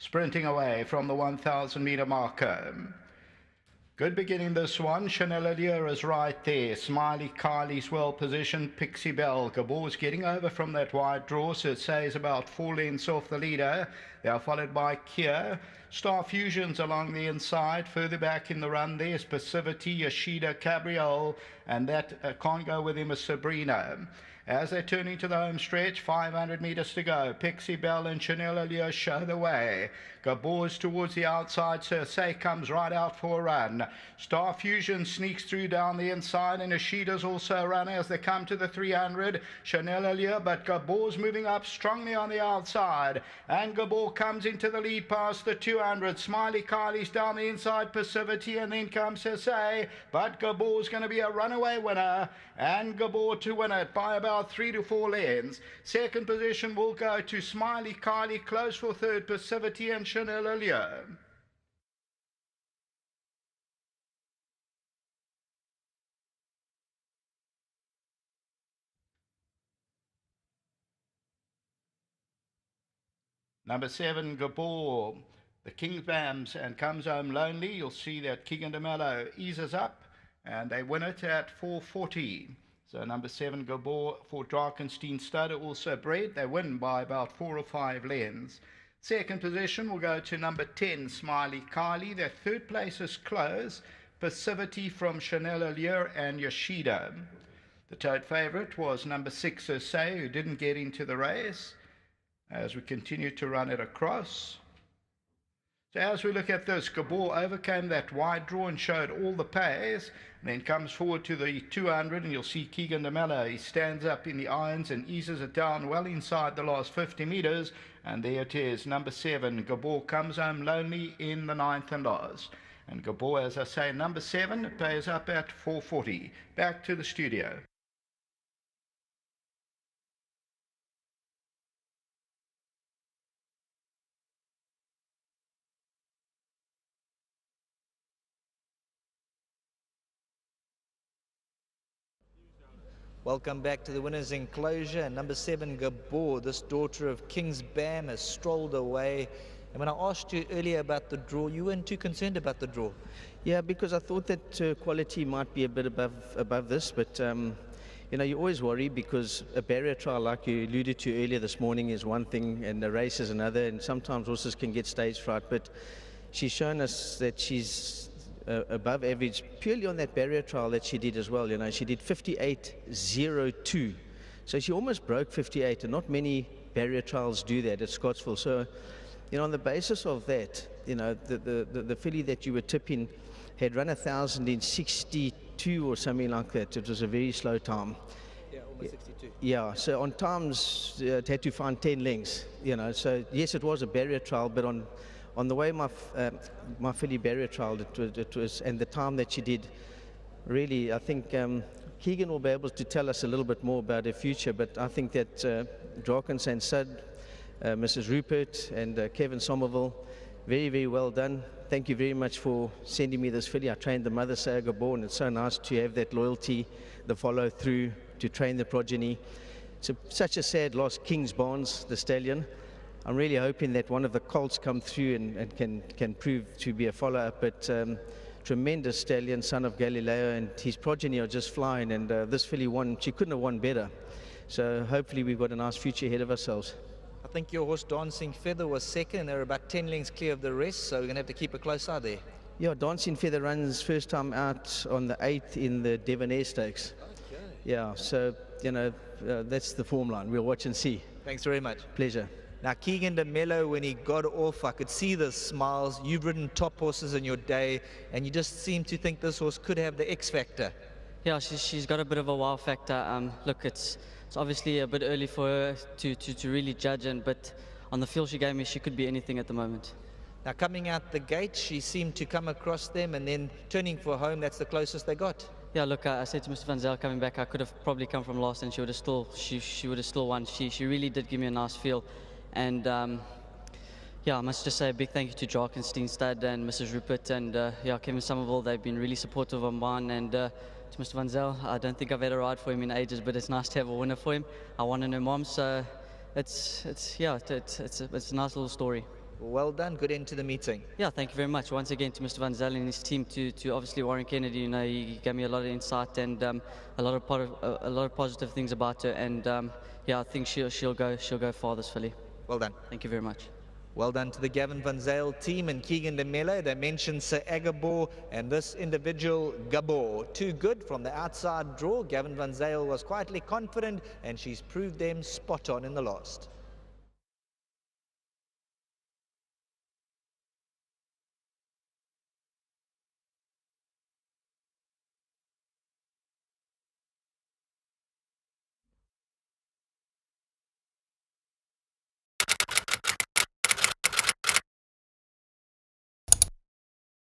sprinting away from the 1,000 meter marker. Good beginning this one. Chanel Allure is right there. Smiley Kylie's well positioned. Pixie Belle. GABOR's getting over from that wide draw, so it says about 4 lengths off the leader. They are followed by Kia. Star Fusions along the inside. Further back in the run there's Passivity, Yoshida, Cabriole, and that can't go with him is Sabrina. As they turn into the home stretch, 500 meters to go. Pixie Belle and Chanel Allure show the way. GABOR's towards the outside. Say comes right out for a run. Star Fusion sneaks through down the inside, and Yoshida's also a runner as they come to the 300. Chanel Allure, but GABOR's moving up strongly on the outside, and GABOR comes into the lead past the 200. Smiley Kylie's down the inside, Passivity, and then comes Say, but GABOR's going to be a runaway winner, and GABOR to win it by about 3 to 4 lengths. Second position will go to Smiley Kylie, close for third, Passivity and Chanel Allure. Number 7, GABOR, the King's Bams, and comes home lonely. You'll see that Keegan DeMello eases up, and they win it at 4:40. So number 7, GABOR for Drakenstein Stud, also bred. They win by about 4 or 5 lengths. Second position will go to number 10, Smiley Kylie. Their third place is close. Passivity from Chanel Allure and Yoshida. The tote favourite was number 6, Say, who didn't get into the race. As we continue to run it across. So as we look at this, GABOR overcame that wide draw and showed all the pace, and then comes forward to the 200, and you'll see Keegan DeMello. He stands up in the irons and eases it down well inside the last 50 meters, and there it is, number 7. GABOR comes home lonely in the 9th and last. And GABOR, as I say, number 7, pays up at 4:40. Back to the studio. Welcome back to the winner's enclosure. Number 7, GABOR, this daughter of King's Bam, has strolled away. And when I asked you earlier about the draw, you weren't too concerned about the draw. Yeah, because I thought that quality might be a bit above this, but you know, you always worry because a barrier trial, like you alluded to earlier this morning, is one thing and the race is another, and sometimes horses can get stage fright, but she's shown us that she's above average purely on that barrier trial that she did as well. You know, she did 58.02, so she almost broke 58, and not many barrier trials do that at Scottsville. So, you know, on the basis of that, you know, the filly that you were tipping had run 1,000 in 62 or something like that. It was a very slow time. Yeah, almost 62. Yeah, so on times it had to find 10 lengths. You know, so yes, it was a barrier trial, but on the way my filly barrier trial, it was, and the time that she did, really, I think Keegan will be able to tell us a little bit more about her future, but I think that Drakenstein Stud, Mrs. Rupert and Kevin Somerville, very, very well done. Thank you very much for sending me this filly. I trained the mother, Sarah GABOR, and it's so nice to have that loyalty, the follow through, to train the progeny. It's such a sad loss, King's Barnes, the stallion. I'm really hoping that one of the colts come through and can prove to be a follow-up, but tremendous stallion, son of Galileo, and his progeny are just flying, and this filly won. She couldn't have won better. So hopefully we've got a nice future ahead of ourselves. I think your horse Dancing Feather was second. They're about 10 lengths clear of the rest, so we're going to have to keep a close eye there. Yeah, Dancing Feather runs first time out on the 8th in the Debonair Stakes. Okay. Yeah, so, you know, that's the form line. We'll watch and see. Thanks very much. Pleasure. Now, Keegan DeMello, when he got off, I could see the smiles. You've ridden top horses in your day, and you just seem to think this horse could have the X factor. Yeah, she's got a bit of a wow factor. Look, it's obviously a bit early for her to really judge, but on the feel she gave me, she could be anything at the moment. Now, coming out the gate, she seemed to come across them, and then turning for home, that's the closest they got. Yeah, look, I said to Mr. Van Zyl coming back, I could have probably come from last, and she would have still won. She really did give me a nice feel. And yeah, I must just say a big thank you to Drakenstein Stud and Mrs. Rupert and yeah, Kevin Somerville. They've been really supportive of mine, and to Mr. Van Zyl, I don't think I've had a ride for him in ages, but it's nice to have a winner for him. I won in her mom, so it's a nice little story. Well done, good end to the meeting. Yeah, thank you very much once again to Mr. Van Zyl and his team, to obviously Warren Kennedy. You know, he gave me a lot of insight and a lot of positive things about her. And yeah, I think she'll go far this filly. Well done. Thank you very much. Well done to the Gavin Van Zyl team and Keegan de Melo. They mentioned Sir GABOR and this individual GABOR. Too good from the outside draw. Gavin Van Zyl was quietly confident and she's proved them spot on in the last.